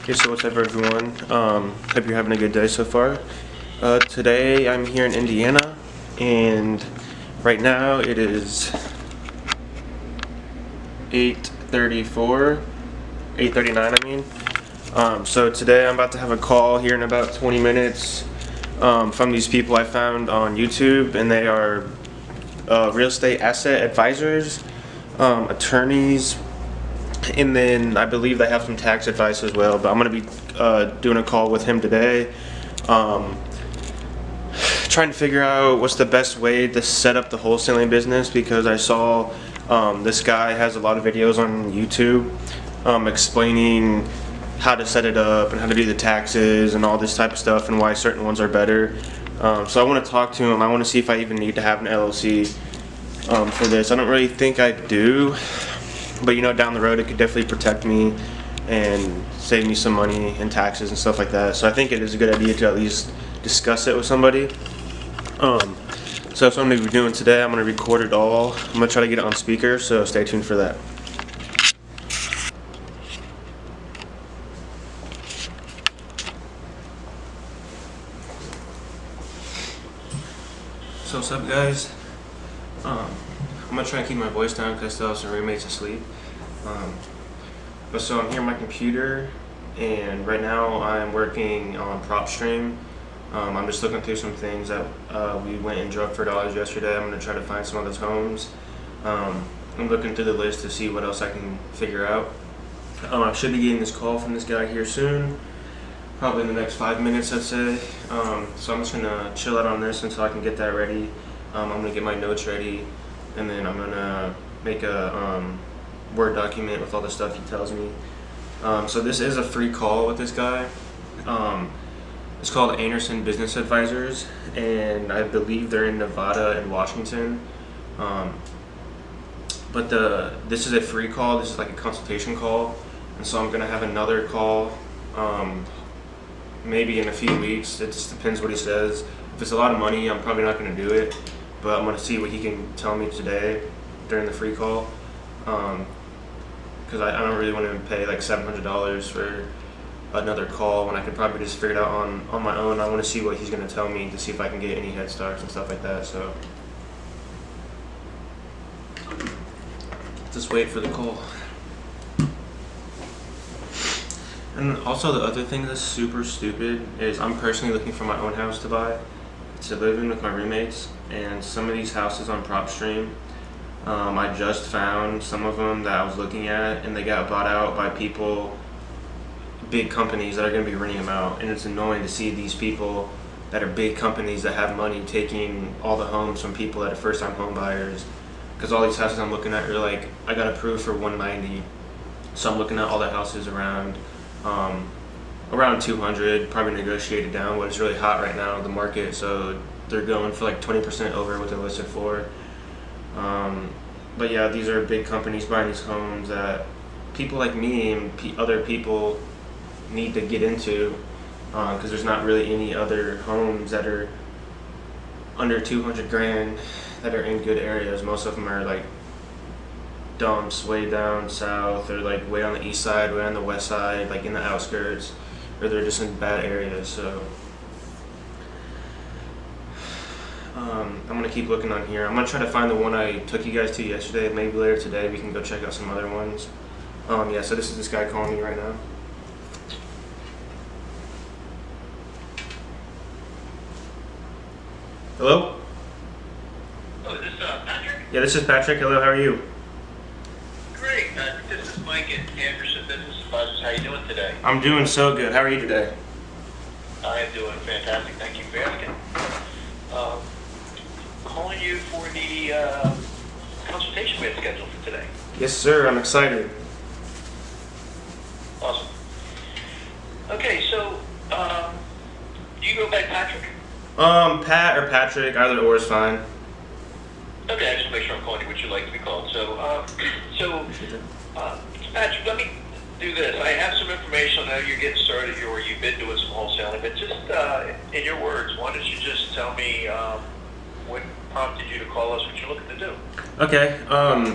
Okay, so what's up everyone? Hope you're having a good day so far. Today I'm here in Indiana, and right now it is 8:39 I mean. So today I'm about to have a call here in about 20 minutes from these people I found on YouTube, and they are real estate asset advisors, attorneys, and then I believe they have some tax advice as well. But I'm going to be doing a call with him today, trying to figure out what's the best way to set up the wholesaling business, because I saw this guy has a lot of videos on YouTube explaining how to set it up and how to do the taxes and all this type of stuff and why certain ones are better. So I want to talk to him. I want to see if I even need to have an LLC for this. I don't really think I do, but you know, down the road it could definitely protect me and save me some money in taxes and stuff like that. So I think it is a good idea to at least discuss it with somebody. So that's what I'm going to be doing today. I'm going to record it all. I'm going to try to get it on speaker, so stay tuned for that. So what's up guys? I'm going to try and keep my voice down because I still have some roommates asleep. But so I'm here on my computer, and right now I'm working on PropStream. I'm just looking through some things that we went and drove for dollars yesterday. I'm going to try to find some of those homes. I'm looking through the list to see what else I can figure out. I should be getting this call from this guy here soon, probably in the next 5 minutes I'd say. So I'm just going to chill out on this until I can get that ready. I'm going to get my notes ready, and then I'm going to make a Word document with all the stuff he tells me. So this is a free call with this guy. It's called Anderson Business Advisors, and I believe they're in Nevada and Washington. But this is a free call. This is like a consultation call, and so I'm going to have another call maybe in a few weeks. It just depends what he says. If it's a lot of money, I'm probably not going to do it, but I'm going to see what he can tell me today during the free call. Because I don't really want to pay like $700 for another call when I could probably just figure it out on my own. I want to see what he's going to tell me to see if I can get any head starts and stuff like that. So just wait for the call. And also the other thing that's super stupid is I'm personally looking for my own house to buy, to live in with my roommates, and some of these houses on PropStream, I just found some of them that I was looking at, and they got bought out by people, big companies that are going to be renting them out. And it's annoying to see these people that are big companies that have money taking all the homes from people that are first time home buyers, because all these houses I'm looking at are like, I got approved for 190, so I'm looking at all the houses around 200, probably negotiated down, but it's really hot right now in the market, so they're going for like 20% over what they're listed for. But yeah, these are big companies buying these homes that people like me and other people need to get into, because there's not really any other homes that are under 200 grand that are in good areas. Most of them are like dumps way down south, or like way on the east side, way on the west side, like in the outskirts, or they're just in bad areas. So I'm gonna keep looking on here. I'm gonna try to find the one I took you guys to yesterday. Maybe later today we can go check out some other ones. Yeah, so this is this guy calling me right now. Hello? Oh, is this Patrick? Yeah, this is Patrick. Hello, how are you? Great. This is Mike at Anderson Business Advisors. How are you doing today? I'm doing so good. How are you today? I am doing fantastic. Thank you for asking. Calling you for the consultation we have scheduled for today. Yes, sir. I'm excited. Awesome. Okay, so do you go by Patrick? Pat or Patrick, either or is fine. Okay, I just make sure I'm calling you what you like to be called. So, Patrick, let me do this. I have some information. I know you're getting started, or you've been doing some wholesaling, but just in your words, why don't you just tell me what prompted you to call us, what you're looking to do? Okay.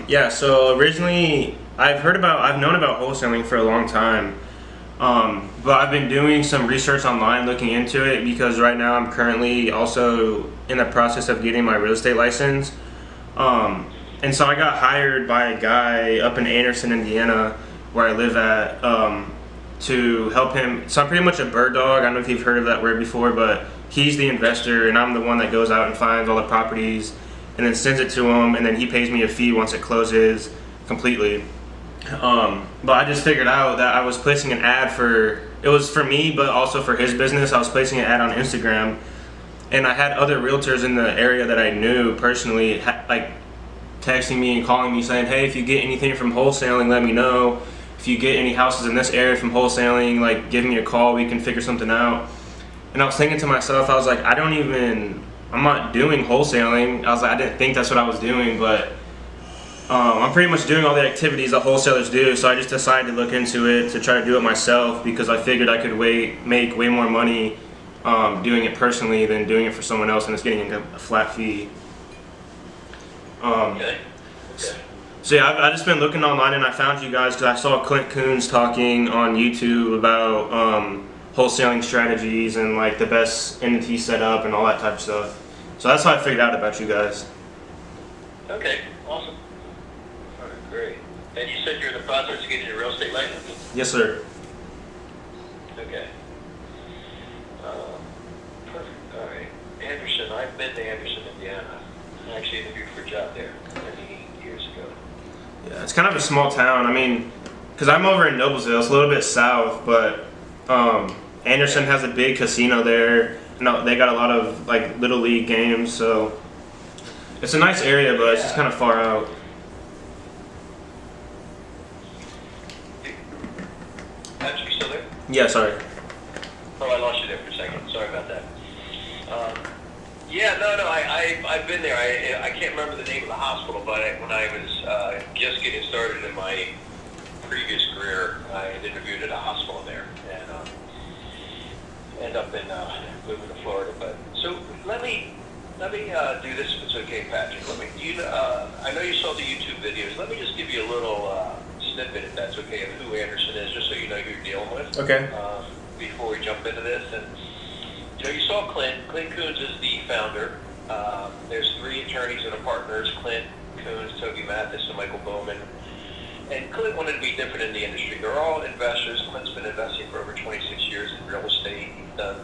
Yeah. So originally, I've known about wholesaling for a long time. But I've been doing some research online looking into it because right now I'm currently also in the process of getting my real estate license. And so I got hired by a guy up in Anderson, Indiana, where I live at, to help him. So I'm pretty much a bird dog. I don't know if you've heard of that word before, but he's the investor and I'm the one that goes out and finds all the properties and then sends it to him, and then he pays me a fee once it closes completely. But I just figured out that I was placing an ad it was for me, but also for his business. I was placing an ad on Instagram, and I had other realtors in the area that I knew personally, like texting me and calling me saying, hey, if you get anything from wholesaling, let me know. If you get any houses in this area from wholesaling, like give me a call, we can figure something out. And I was thinking to myself, I was like, I'm not doing wholesaling. I was like, I didn't think that's what I was doing, but I'm pretty much doing all the activities that wholesalers do, so I just decided to look into it to try to do it myself because I figured I could make way more money doing it personally than doing it for someone else and it's getting a flat fee. Okay. So yeah, I've just been looking online and I found you guys because I saw Clint Coons talking on YouTube about wholesaling strategies and like the best entity setup and all that type of stuff. So that's how I figured out about you guys. Okay, awesome. All right, great. And you said you're in the process of getting your real estate license? Yes, sir. Okay. Perfect. All right. Anderson, I've been to Anderson, Indiana. I actually interviewed for a job there many years ago. Yeah, it's kind of a small town. I mean, because I'm over in Noblesville, it's a little bit south, but Anderson has a big casino there. No, they got a lot of like little league games, so it's a nice area, but it's just kind of far out. Patrick, you still there? Yeah, sorry. Oh, I lost you there for a second. Sorry about that. Yeah, no, I've been there. I can't remember the name of the hospital, but when I was just getting started in my previous career, I had interviewed at a hospital there, and ended up in moving to Florida. But so let me do this if it's okay, Patrick. I know you saw the YouTube videos. Let me just give you a little snippet, if that's okay, of who Anderson is, just so you know who you're dealing with. Okay. Before we jump into this, and you saw Clint. Clint Coons is the founder. There's 3 attorneys and partners: Clint Coons, Toby Mathis, and Michael Bowman. And Clint wanted to be different in the industry. They're all investors. Clint's been investing for over 26 years in real estate. He's done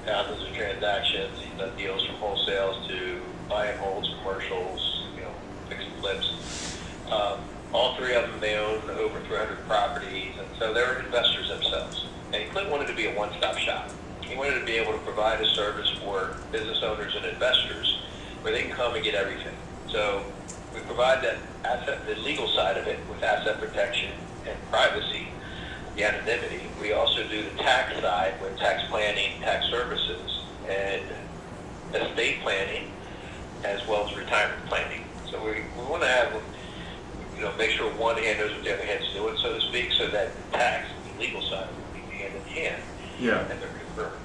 thousands of transactions. He's done deals from wholesales to buy and holds, commercials, fix and flips. All 3 of them, they own over 300 properties, and so they're investors themselves. And Clint wanted to be a one-stop shop. He wanted to be able to provide a service for business owners and investors where they can come and get everything. So we provide the legal side of it with asset protection and privacy, the anonymity. We also do the tax side with tax planning, tax services, and estate planning, as well as retirement planning. So we want to have, make sure one hand knows what the other hand's doing, so to speak, so that the tax and the legal side will be hand in hand. Yeah. And they're confirmed.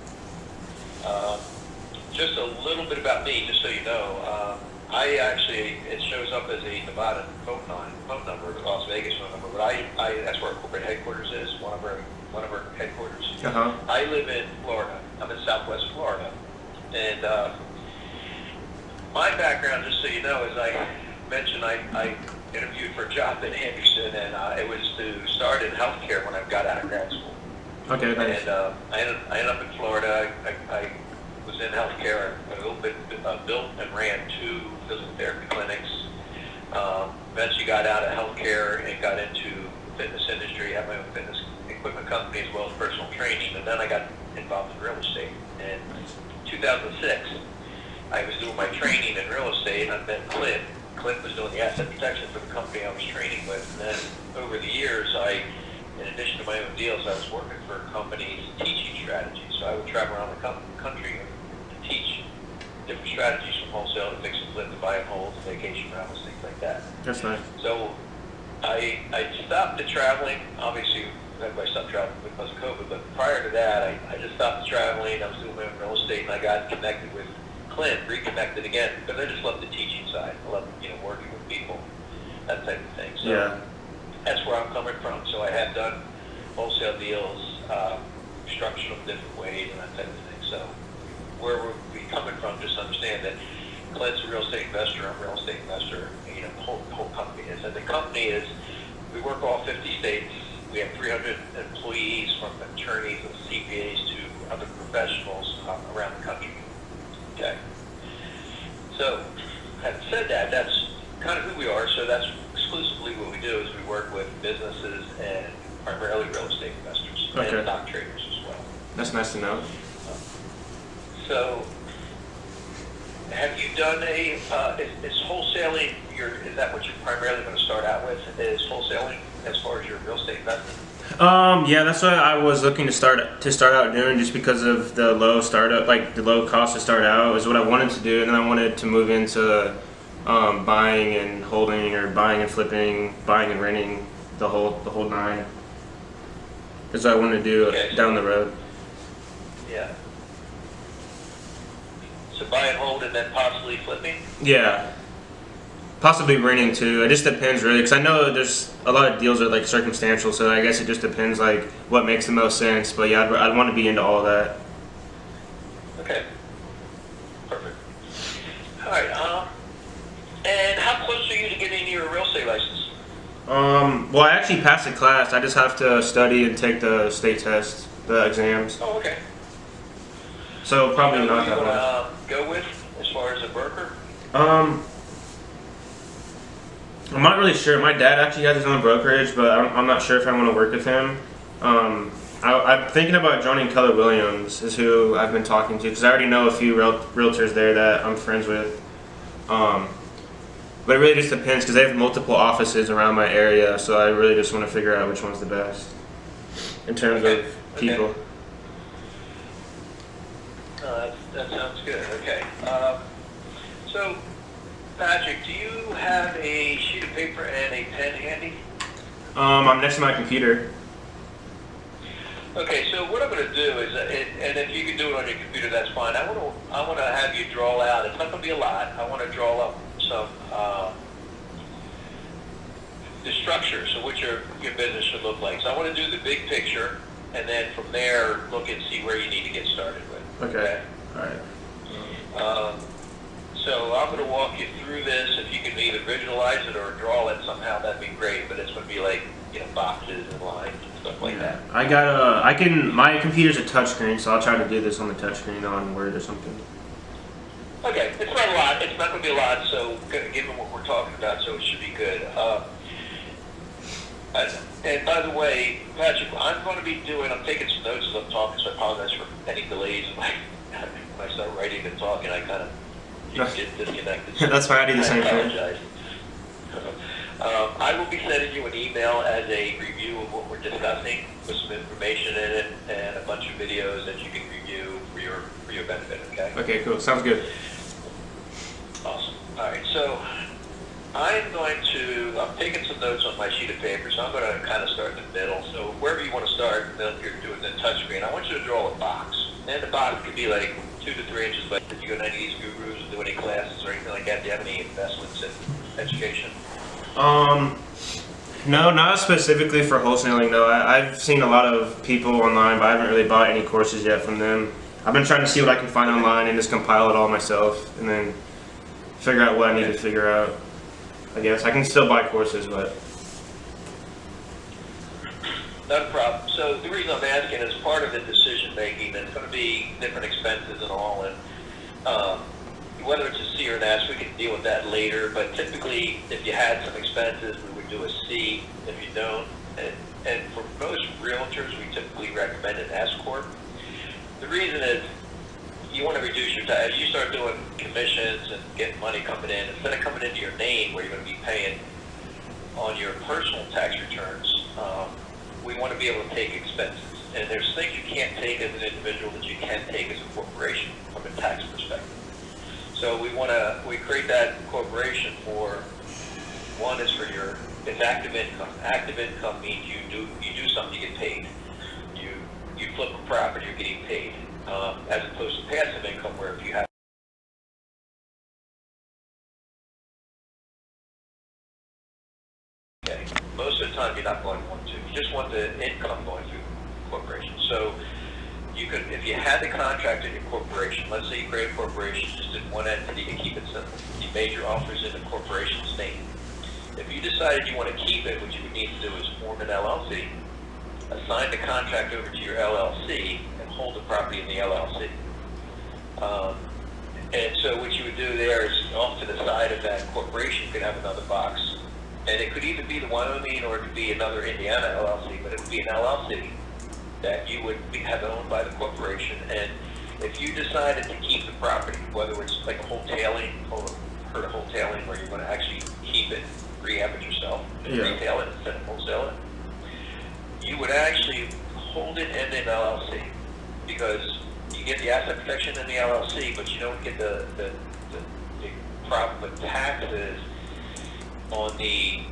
Just a little bit about me, just so you know. It shows up as a Nevada phone number, the Las Vegas phone number, but that's where our corporate headquarters is, one of our headquarters. Uh-huh. I live in Florida. I'm in Southwest Florida. And my background, just so you know, is I mentioned I interviewed for a job in Anderson, and it was to start in healthcare when I got out of grad school. Okay, nice. And I ended up in Florida. I was in healthcare. I built and ran 2 physical therapy clinics. Eventually got out of healthcare and got into the fitness industry. Had my own fitness equipment company as well as personal training. And then I got involved in real estate. And in 2006, I was doing my training in real estate, and I met Clint. Clint was doing the asset protection for the company I was training with. And then over the years, in addition to my own deals, I was working for companies teaching strategies. So I would travel around the country and teach different strategies from wholesale to fix and flip to buy and hold to vacation rentals, things like that. That's nice. So I stopped the traveling. Obviously, everybody stopped traveling because of COVID, but prior to that, I just stopped the traveling. I was doing my own real estate, and I got connected with Clint, reconnected again, because I just love the teaching side. I love working with people, that type of thing. So Yeah. that's where I'm coming from. So I have done wholesale deals, structure them different ways, and that type of thing. So where we're coming from, just understand that Clint's a real estate investor, I'm a real estate investor, you know, the whole company is. And the company is, we work all 50 states. We have 300 employees, from attorneys and CPAs to other professionals around the country. Okay. So, having said that, that's kind of who we are. So that's exclusively what we do, is we work with businesses and primarily real estate investors and stock traders as well. That's nice to know. So, have you done is wholesaling is that what you're primarily going to start out with? Is wholesaling as far as your real estate investment? Yeah, that's what I was looking to start out doing, just because of the low startup, like the low cost to start out is what I wanted to do, and then I wanted to move into buying and holding, or buying and flipping, buying and renting, the whole nine. That's what I wanted to do down the road. Yeah. So buy and hold, and then possibly flipping? Yeah. Possibly renting too. It just depends really, because I know there's a lot of deals that are like circumstantial, so I guess it just depends like what makes the most sense. But yeah, I'd want to be into all of that. Okay. Perfect. All right. And how close are you to getting your real estate license? Well, I actually passed the class. I just have to study and take the state test, the exams. Oh, okay. So probably you know not that much. Go with as far as a broker? I'm not really sure. My dad actually has his own brokerage, but I'm not sure if I want to work with him. I'm thinking about joining Keller Williams, is who I've been talking to, because I already know a few realtors there that I'm friends with. But it really just depends, because they have multiple offices around my area, so I really just want to figure out which one's the best in terms of people. That sounds good. Okay. So, Patrick, do you have a sheet of paper and a pen handy? I'm next to my computer. Okay, so what I'm going to do is, and if you can do it on your computer, that's fine. I want to have you draw out. It's not going to be a lot. I want to draw up some the structure, so what your business should look like. So I want to do the big picture, and then from there look and see where you need to get started with. Okay. All right. So I'm going to walk you through this. If you can either visualize it or draw it somehow, that'd be great. But it's going to be like, you know, boxes and lines and stuff like that. My computer's a touchscreen, so I'll try to do this on the touchscreen on Word or something. Okay, it's not a lot. It's not going to be a lot. So given what we're talking about, so it should be good. And by the way, Patrick, I'm taking some notes as I'm talking, so I apologize for any delays when I start writing and talking. I kind of get disconnected. That's fine. I do the same thing. I apologize. I will be sending you an email as a review of what we're discussing, with some information in it and a bunch of videos that you can review for your benefit. Okay. Okay. Cool. Sounds good. Awesome. All right. So I'm taking some notes on my sheet of paper, so I'm going to kind of start in the middle. So wherever you want to start, if you're doing the touchscreen, I want you to draw a box. And the box could be like 2 to 3 inches. But if you go to any of these gurus and do any classes or anything like that, do you have any investments in education? No, not specifically for wholesaling though. I've seen a lot of people online, but I haven't really bought any courses yet from them. I've been trying to see what I can find online and just compile it all myself, and then figure out what I need to figure out. I guess I can still buy courses, but not a problem. So the reason I'm asking is part of the decision making. There's going to be different expenses and all, and whether it's a C or an S, we can deal with that later. But typically, if you had some expenses, we would do a C. If you don't, and for most realtors, we typically recommend an S corp. The reason is you want to reduce your tax. As you start doing commissions and getting money coming in, instead of coming into your name where you're going to be paying on your personal tax returns, we want to be able to take expenses. And there's things you can't take as an individual that you can take as a corporation from a tax perspective. So we create that corporation for, one is for it's active income. Active income means you do something, you get paid. You flip a property, you're getting paid. As opposed to passive income, where if you have most of the time you're not going to want to. just want the income going through the corporation. So you could, if you had the contract in your corporation, let's say you create a corporation just in one entity to keep it simple. You made your offers in the corporation's name. If you decided you want to keep it, what you would need to do is form an LLC, assign the contract over to your LLC, and hold the property in the LLC. And so what you would do there is off to the side of that corporation, you could have another box. And it could either be the Wyoming or it could be another Indiana LLC, but it would be an LLC that you would have owned by the corporation. And if you decided to keep the property, whether it's like wholesaling, heard of wholesaling, where you're going to actually keep it, rehab it yourself, retail it instead of wholesale it, you would actually hold it in an LLC, because you get the asset protection in the LLC, but you don't get the problem with taxes on the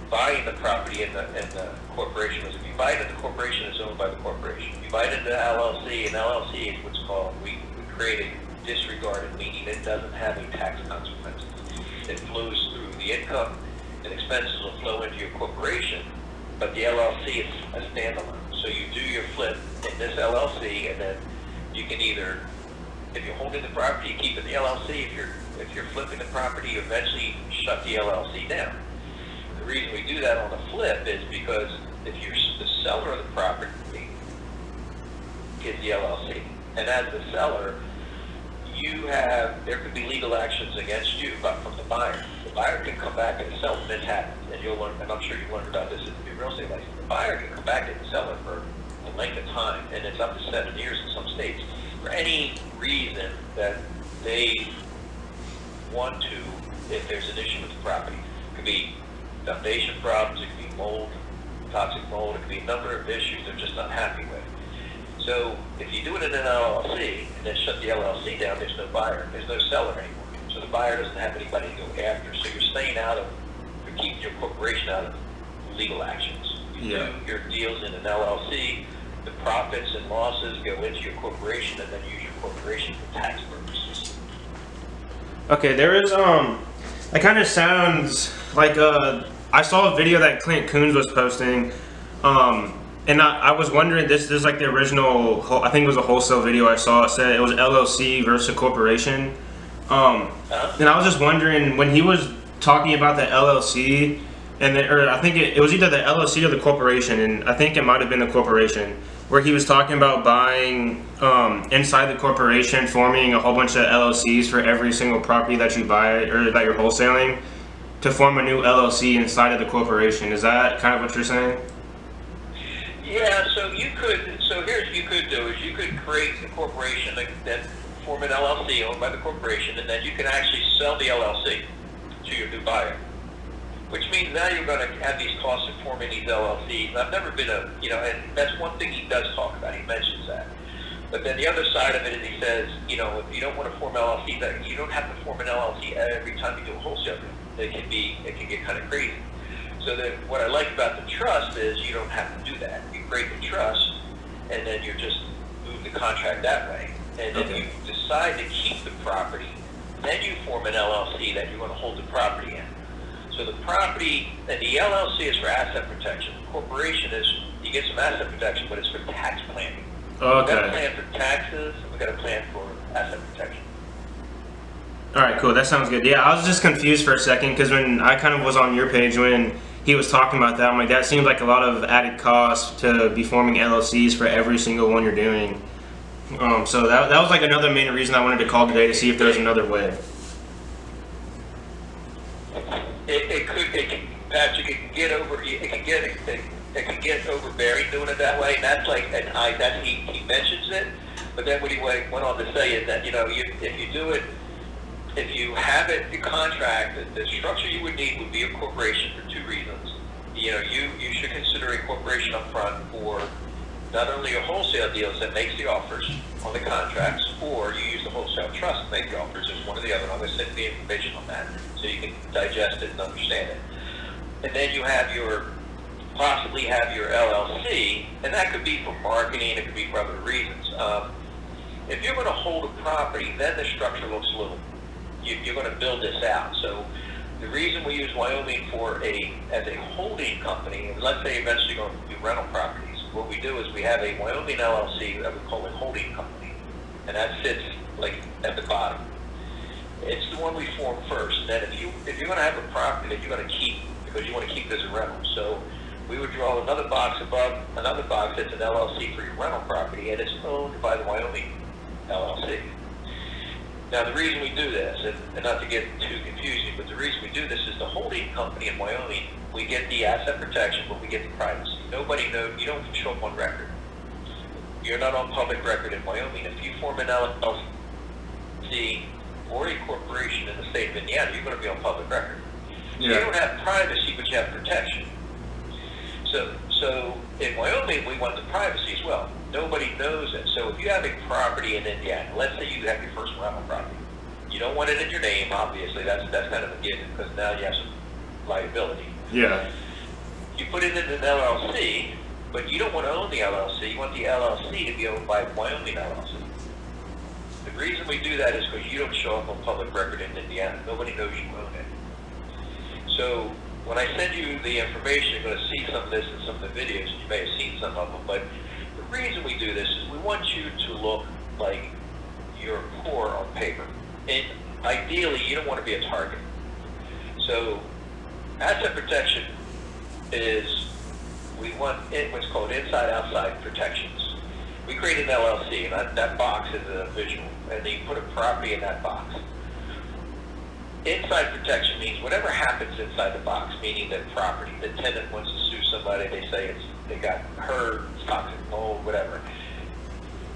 buying the property in the corporation. Because if you buy it in the corporation, it's owned by the corporation. If you buy it in the LLC, an LLC is what's called, we create a disregarded, meaning it doesn't have any tax consequences. It flows through the income and expenses will flow into your corporation, but the LLC is a standalone. So you do your flip in this LLC, and then you can either, if you're holding the property, you keep it in the LLC. If you're flipping the property, you eventually shut the LLC down. The reason we do that on the flip is because if you're the seller of the property, is the LLC, and as the seller, there could be legal actions against you, but from the buyer. The buyer can come back and sell it. This happens, and you'll learn, and I'm sure you learned about this in the real estate license. The buyer can come back and sell it for a length of time, and it's up to 7 years in some states, for any reason that they want to, if there's an issue with the property. It could be foundation problems, it could be mold, toxic mold, it could be a number of issues they're just not happy with. So if you do it in an LLC and then shut the LLC down, there's no buyer, there's no seller anymore. So the buyer doesn't have anybody to go after. So you're staying out of, you're keeping your corporation out of legal actions. You do your deals in an LLC, the profits and losses go into your corporation, and then use your corporation for tax purposes. Okay, there is, that kind of sounds like, I saw a video that Clint Coons was posting, and I was wondering, this is like the original, I think it was a wholesale video I saw. It said it was LLC versus a corporation. And I was just wondering, when he was talking about the LLC, or I think it was either the LLC or the corporation, and I think it might have been the corporation, where he was talking about buying inside the corporation, forming a whole bunch of LLCs for every single property that you buy or that you're wholesaling, to form a new LLC inside of the corporation. Is that kind of what you're saying? Yeah, so here's what you could do, is you could create a corporation that form an LLC owned by the corporation, and then you can actually sell the LLC to your new buyer. Which means now you're going to have these costs of forming these LLCs. I've never been and that's one thing he does talk about, he mentions that. But then the other side of it is he says, if you don't want to form LLCs, you don't have to form an LLC every time you do a wholesale deal. It can get kind of crazy. So then what I like about the trust is you don't have to do that. You create the trust, and then you just move the contract that way. And then you decide to keep the property, then you form an LLC that you're going to hold the property in. So the property, and the LLC is for asset protection. The corporation is, you get some asset protection, but it's for tax planning. Okay. We've got a plan for taxes, we've got a plan for asset protection. All right, cool. That sounds good. Yeah, I was just confused for a second, because when I kind of was on your page when he was talking about that, I'm like, that seems like a lot of added cost to be forming LLCs for every single one you're doing. So that was like another main reason I wanted to call today, to see if there's another way. Patrick, it can get overbearing doing it that way. And that's like, he mentions it, but then what he went on to say is that if you do it, if you have it, the contract, the structure you would need would be a corporation for two reasons. You should consider a corporation up front for not only your wholesale deals that makes the offers on the contracts, or you use the wholesale trust to make the offers. There's one or the other. I'm going to send the information on that so you can digest it and understand it. And then you possibly have your LLC, and that could be for marketing, it could be for other reasons. If you're going to hold a property, then the structure looks a little, you're going to build this out. So The reason we use Wyoming as a holding company, and let's say eventually going to do rental properties, what we do is we have a Wyoming LLC that we call a holding company, and that sits like at the bottom. It's the one we form first. And then if you're going to have a property that you're going to keep because you want to keep it as a rental, so we would draw another box above another box that's an LLC for your rental property, and it's owned by the Wyoming LLC. Now, the reason we do this, and not to get too confusing, but the reason we do this is the holding company in Wyoming, we get the asset protection, but we get the privacy. Nobody knows, you don't show up on record. You're not on public record in Wyoming. If you form an LLC or a corporation in the state of Indiana, you're going to be on public record. Yeah. You don't have privacy, but you have protection. So in Wyoming, we want the privacy as well. Nobody knows it. So if you have a property in Indiana, let's say you have your first rental property, you don't want it in your name, obviously. That's kind of a given because now you have some liability. Yeah. You put it in an LLC, but you don't want to own the LLC. You want the LLC to be owned by Wyoming LLC. The reason we do that is because you don't show up on public record in Indiana. Nobody knows you own it. So when I send you the information, you're going to see some of this in some of the videos. You may have seen some of them, but the reason we do this is we want you to look like you're poor on paper. And ideally, you don't want to be a target. So asset protection is, we want what's called inside-outside protections. We create an LLC, and that box is a visual, and then you put a property in that box. Inside protection means whatever happens inside the box, meaning that property, the tenant wants to sue somebody, they say they got hurt, it's toxic mold, whatever.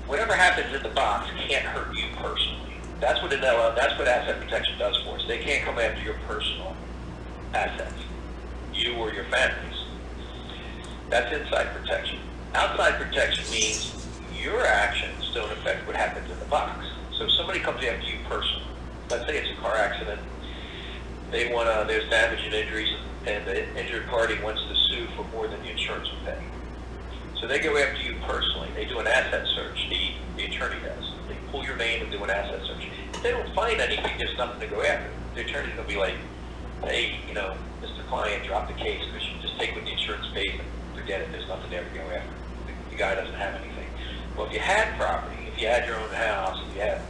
Whatever happens in the box can't hurt you personally. That's what asset protection does for us. They can't come after your personal assets, you or your families. That's inside protection. Outside protection means your actions don't affect what happens in the box. So if somebody comes after you personally, let's say it's a car accident, there's damage and injuries, and the injured party wants to sue for more than the insurance will pay. So they go after you personally. They do an asset search, the attorney does. They pull your name and do an asset search. If they don't find anything, there's nothing to go after. The attorney's going to be like, hey, Mr. Client, drop the case because you just take what the insurance pays and forget it. There's nothing there to go after. The guy doesn't have anything. Well, if you had property, if you had your own house, if you had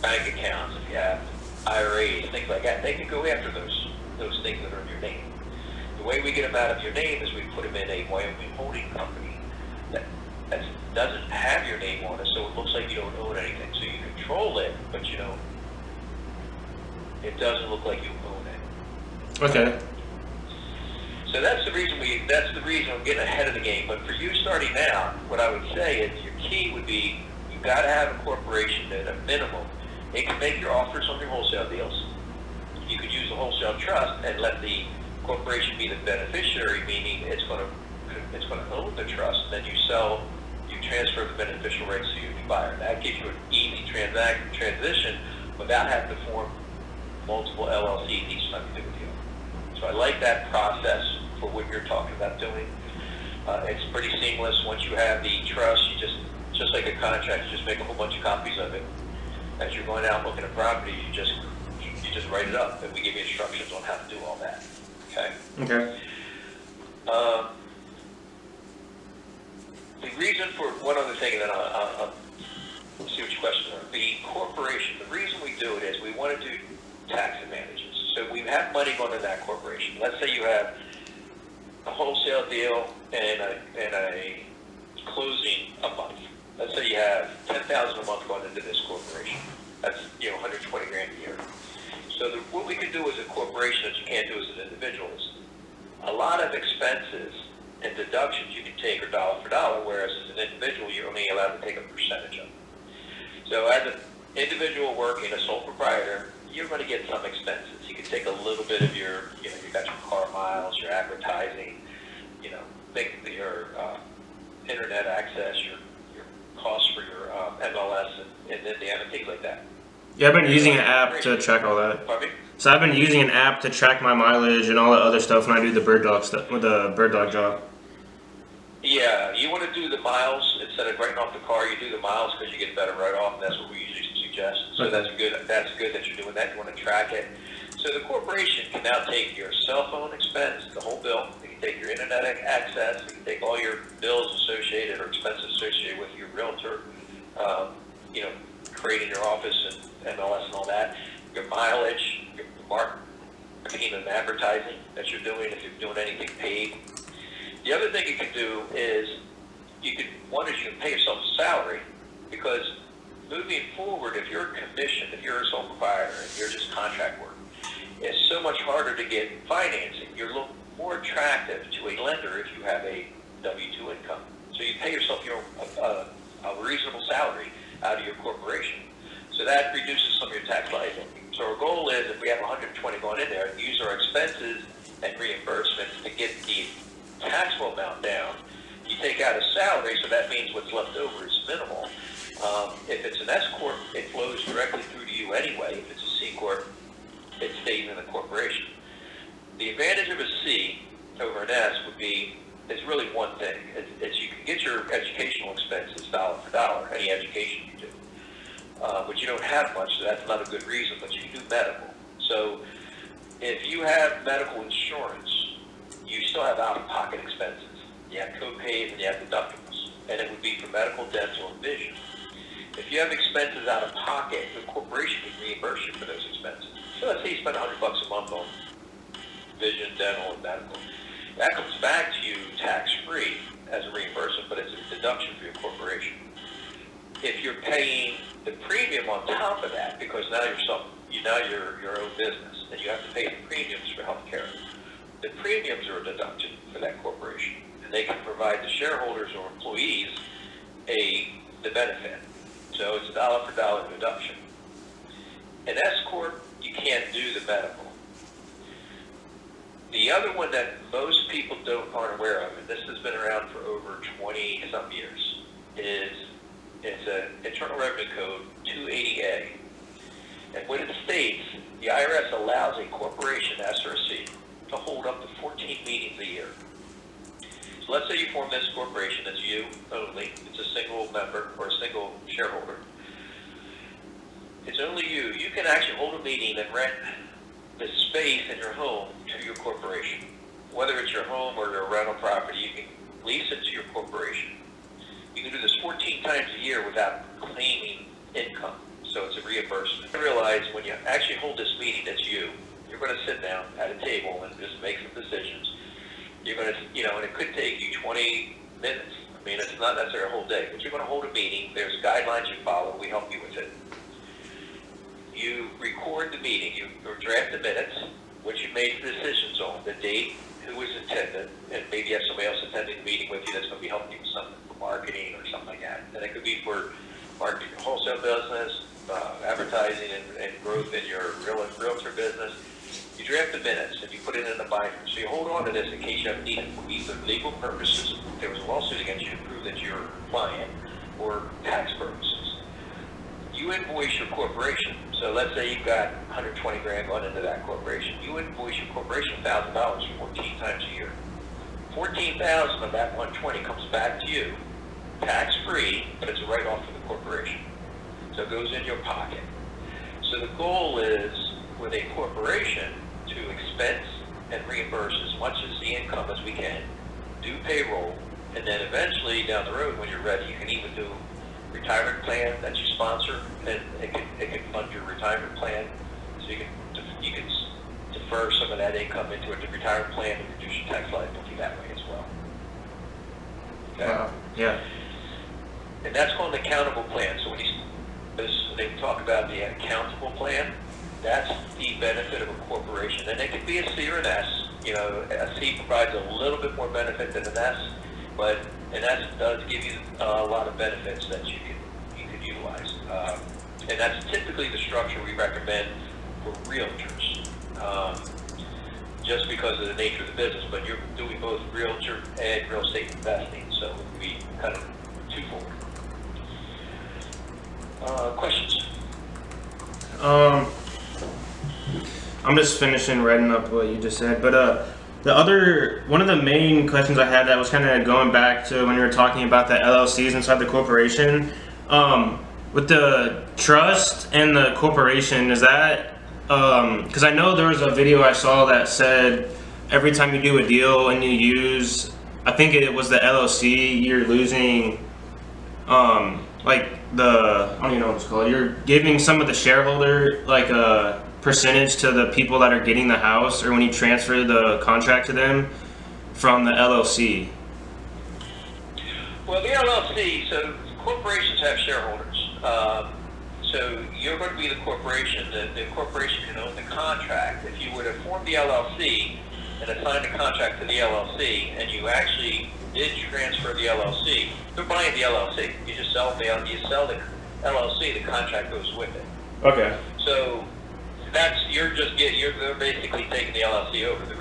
bank accounts, if you have IRAs, things like that, they can go after those things that are in your name. The way we get them out of your name is we put them in a Wyoming holding company that doesn't have your name on it, so it looks like you don't own anything. So you control it, but it doesn't look like you own it. Okay. So that's the reason I'm getting ahead of the game. But for you starting out, what I would say is your key would be you've got to have a corporation at a minimum. It can make your offers on your wholesale deals. You could use a wholesale trust and let the corporation be the beneficiary, meaning it's going to own the trust. And then you transfer the beneficial rights to your new buyer. That gives you an easy transition without having to form multiple LLCs each time you do a deal. So I like that process for what you're talking about doing. It's pretty seamless. Once you have the trust, you just like a contract, you just make a whole bunch of copies of it. As you're going out looking at property, you just write it up, and we give you instructions on how to do all that. Okay. Okay. The reason for one other thing, and then I'll see what your questions are. The corporation. The reason we do it is we want to do tax advantages. So we have money going to that corporation. Let's say you have a wholesale deal and a closing a month. Let's say you have $10,000 a month going into this corporation. That's $120 grand a year. So what we can do as a corporation that you can't do as an individual is a lot of expenses and deductions you can take are dollar for dollar, whereas as an individual you're only allowed to take a percentage of it. So as an individual working, a sole proprietor, you're going to get some expenses. You can take a little bit of your, you got your car miles, your advertising, your internet access, your costs for your MLS and Indiana, things like that. Yeah, I've been using an app to track all that. Pardon me? So I've been using an app to track my mileage and all that other stuff when I do the bird dog stuff with the bird dog job. Yeah, you want to do the miles instead of writing off the car. You do the miles because you get a better write-off, and that's what we usually suggest. So that's good that you're doing that. You want to track it. So the corporation can now take your cell phone expense, the whole bill. They can take your internet access. They can take all your bills associated or expenses associated with your realtor, creating your office and MLS and all that, your mileage, your marketing and advertising that you're doing if you're doing anything paid. The other thing you can do is you can pay yourself a salary, because moving forward, if you're commissioned, if you're a sole proprietor, and you're just contract work, it's so much harder to get financing. You're a little more attractive to a lender if you have a W-2 income. So you pay yourself a reasonable salary out of your corporation. So that reduces some of your tax liability. So our goal is, if we have 120 going in there, use our expenses and reimbursements to get the taxable amount down. You take out a salary, so that means what's left over is minimal. If it's an S corp, it flows directly through to you anyway. If it's a C corp, it stays in the corporation. The advantage of a C over an S is really one thing. It's you can get your educational expenses dollar for dollar, any education you do. But you don't have much, so that's not a good reason, but you can do medical. So if you have medical insurance, you still have out-of-pocket expenses. You have co-pays and you have deductibles, and it would be for medical, dental, and vision. If you have expenses out of pocket, the corporation can reimburse you for those expenses. So let's say you spend $100 a month on vision, dental, and medical. That comes back to you tax-free as a reimbursement, but it's a deduction for your corporation. If you're paying the premium on top of that, because now you're your own business, and you have to pay the premiums for health care, the premiums are a deduction for that corporation, and they can provide the shareholders or employees the benefit. So it's a dollar for dollar deduction. An S corp, you can't do the medical. The other one that most people aren't aware of, and this has been around for over 20-some years, is it's an Internal Revenue Code 280A. And what it states, the IRS allows a corporation, S or C, to hold up to 14 meetings a year. So let's say you form this corporation, it's you only, it's a single member or a single shareholder. It's only you. You can actually hold a meeting and rent the space in your home to your corporation. Whether it's your home or your rental property, you can lease it to your corporation. You can do this 14 times a year without claiming income. So it's a reimbursement. I realize when you actually hold this meeting, it's you. You're going to sit down at a table and just make some decisions. You're going to, and it could take you 20 minutes. I mean, it's not necessarily a whole day, but you're going to hold a meeting. There's guidelines you follow. We help you with it. You record the meeting. You draft the minutes, which you made the decisions on, the date, who was attended, and maybe you have somebody else attending the meeting with you that's going to be helping you with something for marketing or something like that. And it could be for marketing your wholesale business, advertising and growth in your realtor business. You draft the minutes and you put it in a binder. So you hold on to this in case you have need it for either legal purposes, if there was a lawsuit against you to prove that you're a client, or tax purposes. You invoice your corporation. So let's say you've got 120 grand going into that corporation. You invoice your corporation $1,000 14 times a year. 14,000 of that 120 comes back to you, tax-free, but it's a write-off for the corporation. So it goes in your pocket. So the goal is, with a corporation, to expense and reimburse as much as the income as we can, do payroll, and then eventually down the road when you're ready, you can even do retirement plan that you sponsor, and it can fund your retirement plan. So you can defer some of that income into a retirement plan and reduce your tax liability that way as well. Okay? Wow. Yeah. And that's called an accountable plan. So when they talk about the accountable plan, that's the benefit of a corporation. And it could be a C or an S. A C provides a little bit more benefit than an S, but an S does give you a lot of benefits that you could utilize. And that's typically the structure we recommend for realtors, just because of the nature of the business. But you're doing both realtor and real estate investing, so it would be kind of twofold. Questions? I'm just finishing writing up what you just said, but one of the main questions I had that was kind of going back to when you were talking about the LLCs inside the corporation, with the trust and the corporation, is that Because I know there was a video I saw that said every time you do a deal and you use, I think it was the LLC, you're losing, like I don't even know what it's called. You're giving some of the shareholder like a percentage to the people that are getting the house, or when you transfer the contract to them from the LLC. Well, the LLC, so corporations have shareholders. So you're going to be the corporation. The corporation can own the contract. If you were to form the LLC and assign the contract to the LLC, and you actually did transfer the LLC, they're buying the LLC. You just sell the LLC. The contract goes with it. Okay. So they're basically taking the LLC over. The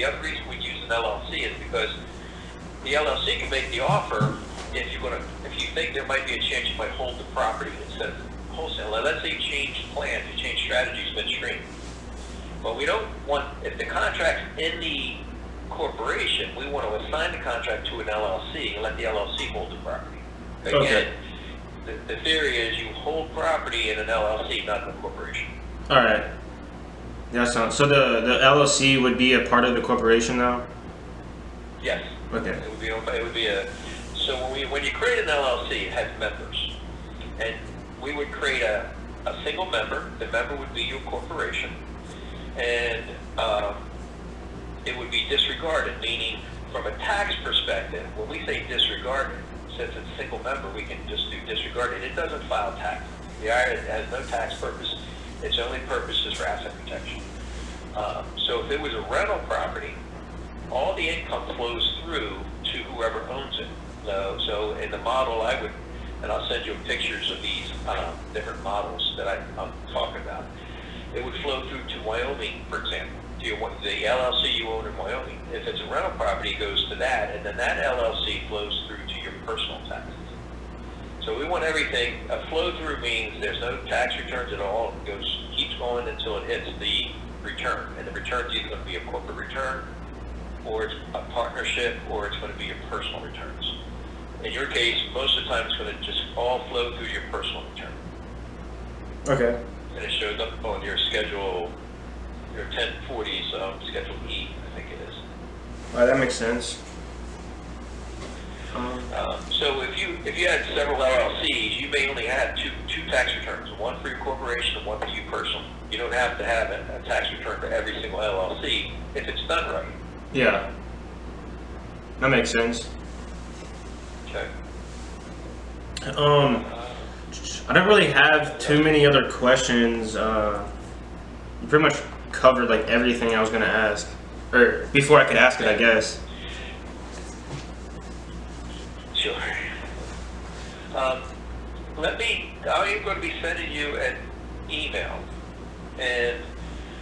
other reason we'd use an LLC is because the LLC can make the offer if you think there might be a chance you might hold the property instead of wholesale. Now, let's say you change plans, you change strategies midstream. But we don't want, if the contract's in the corporation, we want to assign the contract to an LLC and let the LLC hold the property. Again, Okay. the theory is you hold property in an LLC, not in a corporation. All right. That sounds. So the LLC would be a part of the corporation now. Yes. Okay. It would be a. So when you create an LLC, it has members, and we would create a single member. The member would be your corporation, and it would be disregarded. Meaning, from a tax perspective, when we say disregarded, since it's a single member, we can just do disregarded. It doesn't file tax. The IRS has no tax purpose. Its only purpose is for asset protection. So if it was a rental property, all the income flows through to whoever owns it. So in the model, and I'll send you pictures of these different models that I'm talking about. It would flow through to Wyoming, for example, to the LLC you own in Wyoming. If it's a rental property, it goes to that, and then that LLC flows through to your personal taxes. So we want everything. A flow through means there's no tax returns at all. It keeps going until it hits the return, and the return's either going to be a corporate return, or it's a partnership, or it's going to be your personal returns. In your case, most of the time it's going to just all flow through your personal return. Okay. And it shows up on your schedule, your 1040s, Schedule E, I think it is. All right, that makes sense. So if you had several LLCs, you may only have two tax returns, one for your corporation and one for you personally. You don't have to have a tax return for every single LLC if it's done right. Yeah. That makes sense. Okay. I don't really have too many other questions. You pretty much covered like everything I was gonna ask, or before I could ask it, I guess. Sure. I'm going to be sending you an email, and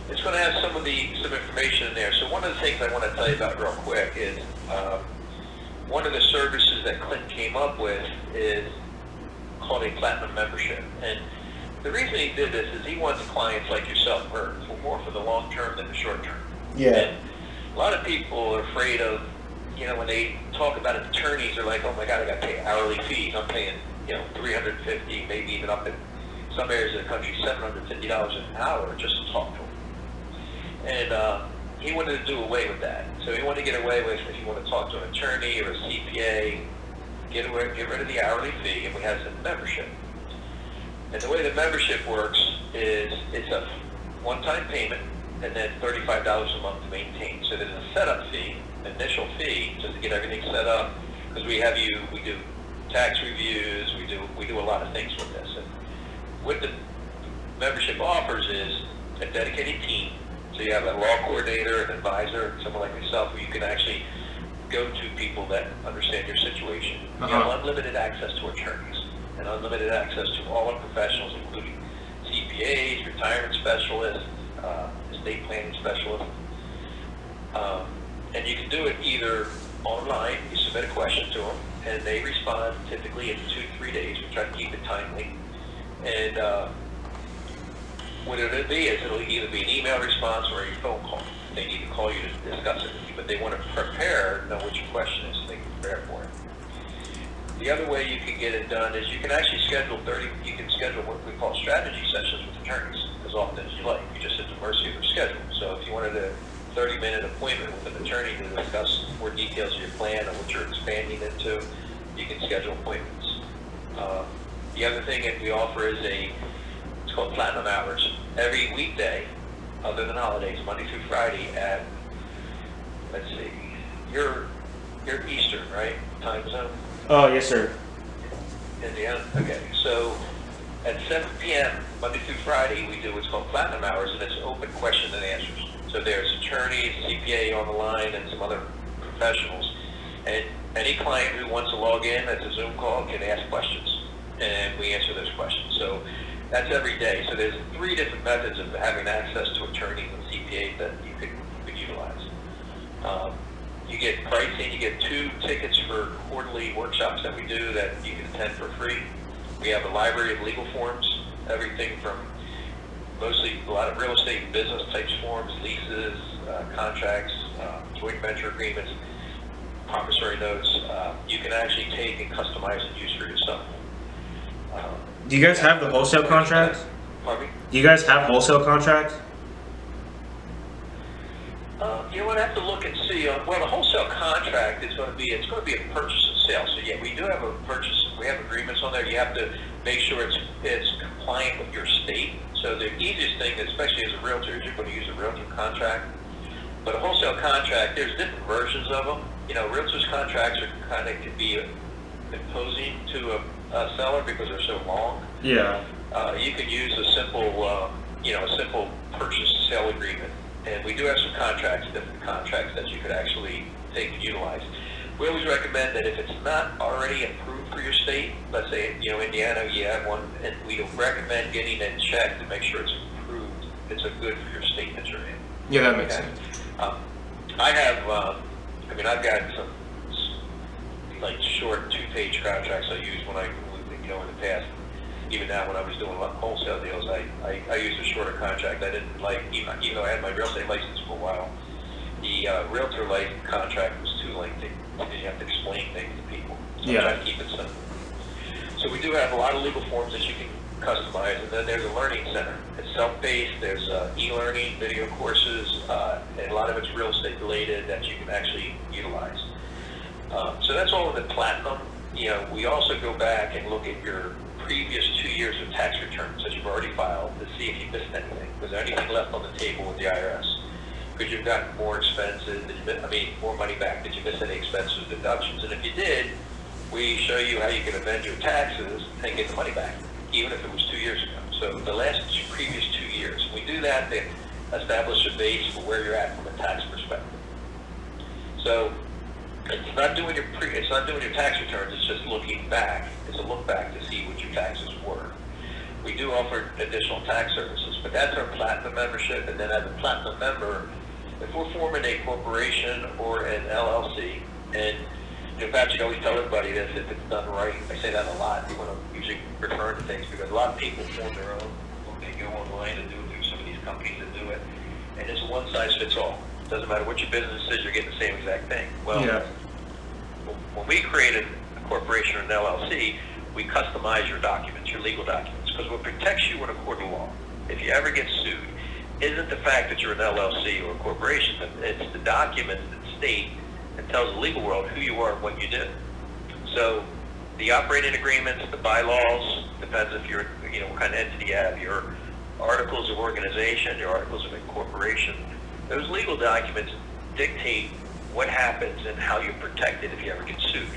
it's going to have some information in there. So one of the things I want to tell you about real quick is one of the services that Clinton came up with is called a platinum membership. And the reason he did this is he wants clients like yourself for more for the long term than the short term. Yeah. And a lot of people are afraid of, when they talk about attorneys, they're like, oh my God, I got to pay hourly fees. I'm paying, $350, maybe even up in some areas of the country, $750 an hour just to talk to them. And he wanted to do away with that. So he wanted to get away with, if you want to talk to an attorney or a CPA, get rid of the hourly fee, and we have some membership. And the way the membership works is it's a one-time payment and then $35 a month to maintain. So there's a setup fee, initial fee, just to get everything set up, because we do tax reviews, we do a lot of things with this. And what the membership offers is a dedicated team. So you have a law coordinator, an advisor, someone like yourself, where you can actually go to people that understand your situation. You have unlimited access to attorneys and unlimited access to all our professionals, including CPAs, retirement specialists, estate planning specialists. And you can do it either online, you submit a question to them, and they respond typically in 2 to 3 days. We try to keep it timely. And what it'll be is it'll either be an email response or a phone call. They need to call you to discuss it with you, but they want to know what your question is so they can prepare for it. The other way you can get it done is you can actually schedule what we call strategy sessions with attorneys as often as you like. You just at the mercy of their schedule. So if you wanted a 30-minute appointment with an attorney to discuss more details of your plan and what you're expanding into, you can schedule appointments. The other thing that we offer is it's called Platinum Hours. Every weekday, other than holidays, Monday through Friday at, let's see, you're Eastern, right? Time zone? Oh, yes, sir. Indiana? Okay. So at 7 p.m., Monday through Friday, we do what's called Platinum Hours, and it's open question and answers. So there's attorneys, CPA on the line, and some other professionals. And any client who wants to log in as a Zoom call can ask questions, and we answer those questions. So that's every day. So there's 3 different methods of having access to attorneys and CPAs that you could utilize. You get pricing. You get 2 tickets for quarterly workshops that we do that you can attend for free. We have a library of legal forms, everything from mostly a lot of real estate and business types forms, leases, contracts, joint venture agreements, promissory notes. You can actually take and customize and use for yourself. Do you guys have the wholesale contract? Pardon me? Do you guys have wholesale contracts? You know what? I have to look and see. Well, the wholesale contract is going to be a purchase and sale. So yeah, we do have a purchase. We have agreements on there. You have to make sure it's compliant with your state. So the easiest thing, especially as a realtor, is you're going to use a realtor contract. But a wholesale contract, there's different versions of them. You know, realtors contracts can be imposing to a seller because they're so long. Yeah. You can use a simple purchase sale agreement. And we do have some different contracts that you could actually take and utilize. We always recommend that if it's not already approved for your state, let's say, Indiana, you have one, and we recommend getting it checked to make sure it's approved, it's a good for your state that you're in. Yeah, that makes sense. I've got some like short 2-page contracts I use when in the past. Even now, when I was doing wholesale deals, I used a shorter contract. I didn't like, even though I had my real estate license for a while, the realtor license contract was too lengthy because you have to explain things to people. So I try to keep it simple. So we do have a lot of legal forms that you can customize, and then there's a learning center. It's self-paced. There's e-learning, video courses, and a lot of it's real estate related that you can actually utilize. So that's all in the Platinum. We also go back and look at your previous 2 years of tax returns that you've already filed to see if you missed anything. Was there anything left on the table with the IRS? Could you have gotten more expenses? More money back? Did you miss any expenses or deductions? And if you did, we show you how you can amend your taxes and get the money back, even if it was 2 years ago. So the previous 2 years. We do that to establish a base for where you're at from a tax perspective. So it's not doing your tax returns. It's just looking back. It's a look back to see what your taxes were. We do offer additional tax services, but that's our Platinum membership. And then as a Platinum member, if we're forming a corporation or an LLC, and in fact, you always tell everybody this, if it's done right. I say that a lot when I'm usually referring to things, because a lot of people form their own when they go online and do it through some of these companies that do it, and it's one size fits all. It doesn't matter what your business is, you're getting the same exact thing. Well, when we created a corporation or an LLC, we customize your documents, your legal documents, because what protects you in a court of law, if you ever get sued, isn't the fact that you're an LLC or a corporation. It's the documents that state and tells the legal world who you are and what you do. So the operating agreements, the bylaws, depends if you're, what kind of entity you have, your articles of organization, your articles of incorporation. Those legal documents dictate what happens and how you're protected if you ever get sued.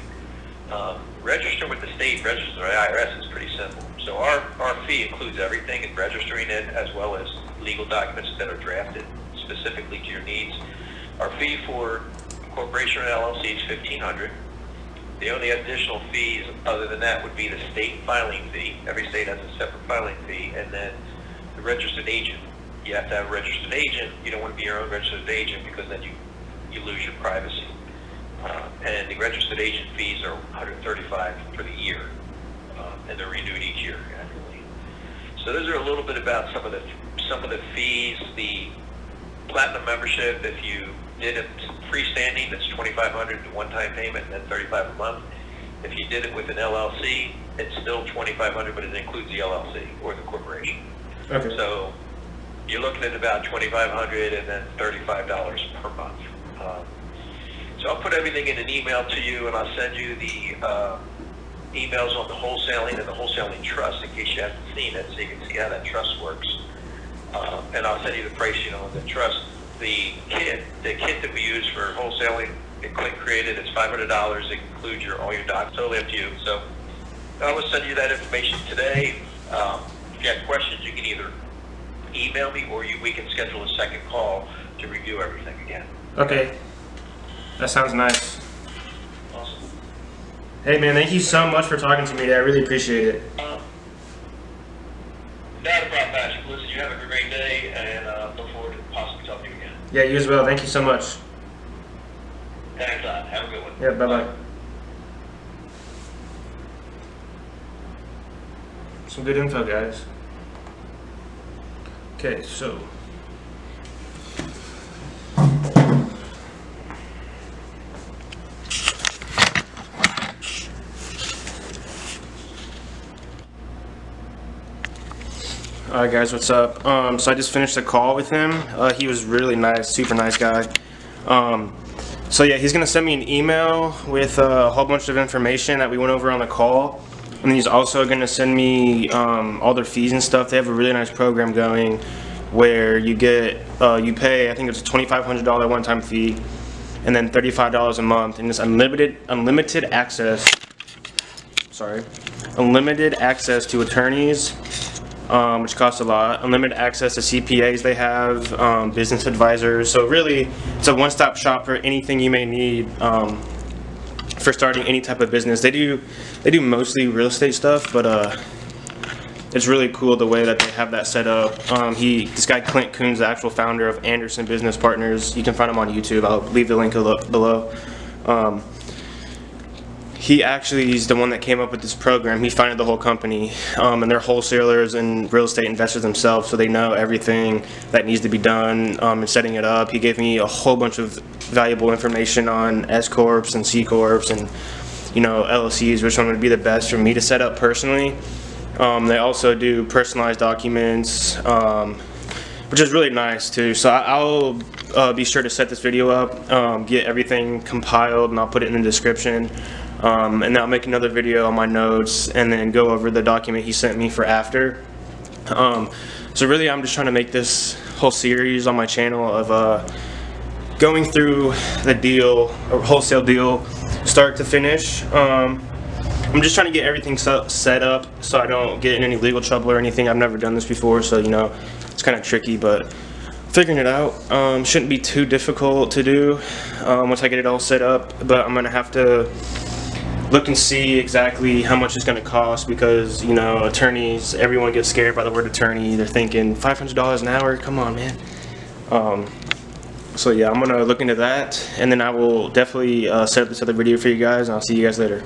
Register with the state, register with the IRS is pretty simple. So our fee includes everything in registering it, as well as legal documents that are drafted specifically to your needs. Our fee for corporation or LLC is $1,500. The only additional fees other than that would be the state filing fee. Every state has a separate filing fee, and then the registered agent. You have to have a registered agent. You don't want to be your own registered agent because then you lose your privacy. And the registered agent fees are $135 for the year, and they're renewed each year annually. So those are a little bit about some of the fees. The Platinum membership, if you did a freestanding, that's $2,500 one-time payment, and then $35 a month. If you did it with an LLC, it's still $2,500, but it includes the LLC or the corporation. Okay. So you're looking at about $2,500 and then $35 per month. So I'll put everything in an email to you, and I'll send you the emails on the wholesaling and the wholesaling trust in case you haven't seen it, so you can see how that trust works. And I'll send you the pricing on the trust. The kit that we use for wholesaling, it click created, it's $500. It includes all your docs. Totally up to you. So I will send you that information today. If you have questions, you can either email me or we can schedule a second call to review everything again. Okay. That sounds nice. Awesome. Hey man, thank you so much for talking to me today. I really appreciate it. Not a problem, Patrick. Listen, you have a great day, and look forward to possibly talking to you again. Yeah, you as well. Thank you so much. Thanks, have a good one. Yeah, bye-bye. Some good info, guys. Okay, so alright guys, what's up? So I just finished a call with him. He was really nice, super nice guy. So yeah, he's gonna send me an email with a whole bunch of information that we went over on the call, and then he's also gonna send me all their fees and stuff. They have a really nice program going where you get you pay, I think it's a $2,500 one-time fee, and then $35 a month, and it's unlimited access. Sorry, unlimited access to attorneys. Which costs a lot, unlimited access to CPAs they have, business advisors. So really, it's a one-stop shop for anything you may need for starting any type of business. They do mostly real estate stuff, but it's really cool the way that they have that set up. This guy Clint Coons, the actual founder of Anderson Business Partners, you can find him on YouTube. I'll leave the link below. He actually is the one that came up with this program. He founded the whole company, and they're wholesalers and real estate investors themselves, so they know everything that needs to be done in setting it up. He gave me a whole bunch of valuable information on S corps and C corps and LLCs, which one would be the best for me to set up personally. They also do personalized documents, which is really nice too. So I'll be sure to set this video up, get everything compiled, and I'll put it in the description. And then I'll make another video on my notes and then go over the document he sent me for after. So really I'm just trying to make this whole series on my channel of going through the deal, or wholesale deal, start to finish. I'm just trying to get everything set up so I don't get in any legal trouble or anything. I've never done this before, so it's kind of tricky, but figuring it out. Shouldn't be too difficult to do once I get it all set up, but I'm gonna have to look and see exactly how much it's going to cost, because attorneys, everyone gets scared by the word attorney. They're thinking $500 an hour, come on man. So yeah, I'm going to look into that, and then I will definitely set up this other video for you guys, and I'll see you guys later.